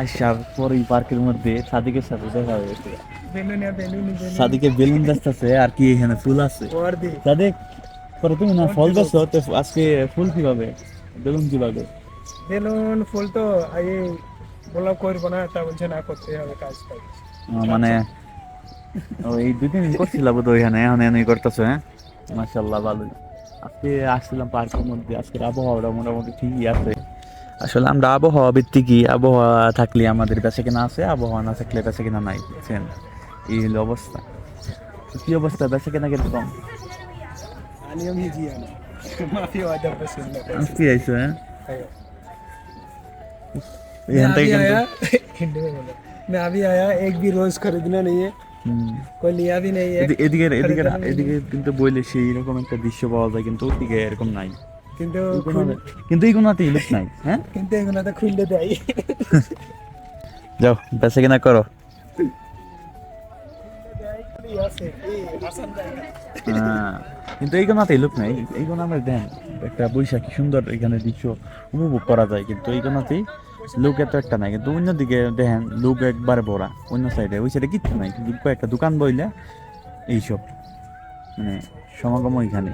আশা পরে পার্কের মধ্যে সাদিকের সাথে দেখা হয়েছে। সাদিকে বেলুন যাচ্ছে আর কি এখানে ফুল আছে। সাদিক পরে তুমি না ফল যাচ্ছ আজকে ফুল কিভাবে বেলুন কিভাবে? বেলুন ফুল তো এই বলা করবো না, তা বলছে না করতে হবে কাজ টাজ। মানে ওই 2-3 দিন করছিলাম বোধ ওইখানে, এখন এনে করতেছো। হ্যাঁ, মাশাআল্লাহ ভালোই। আজকে আসছিলাম পার্কের মধ্যে, আজকের আবহাওয়াটা মোটামুটি ঠিকই আছে। আসলে আমরা আবহাওয়া ভিত্তিকই, আবহাওয়া থাকলে আমাদের বেঁচে কিনা আছে, আবহাওয়া না থাকলে বেঁচে কিনা নাই, বুঝছেন? এই হলো অবস্থা। তো কি অবস্থা, বেঁচে কিনা কিরকম? اليوم يجي انا ما في وعدة بس ولا بس আজকে আইসো? হ্যাঁ, ايوه मैं এখান থেকে अभी কিন্তু आया हिंदी में बोलो। मैं अभी आया, एक भी रोज खरीदना नहीं है, হুম, कोई लिया भी नहीं है, এদিকে এদিকে खरीदना भी এদিকে नहीं। কিন্তু বইলে সেই রকম একটা দৃশ্য পাওয়া যায়, কিন্তু ওদিকে এরকম নাই। কিন্তু কিন্তু এই কোনাতেই লোক নাই। হ্যাঁ, কিন্তু এগুলো তো খুললে দেয়। যাও বেঁচে কিনা করো। হ্যাঁ, কিন্তু এই কোনাতেই লোক নাই। এই কোনা আমরা দেন একটা বৈশাখী সুন্দর এখানে দৃশ্য উপভোগ করা যায়, কিন্তু এই কোনাতেই লোক এত একটা নাই। কিন্তু অন্যদিকে দেখেন লোক একবারে ভরা, অন্য সাইডে ওই সাইডে কিচ্ছু নাই, কিন্তু কয়েকটা দোকান বইলে এইসব মানে সমাগম ওইখানে।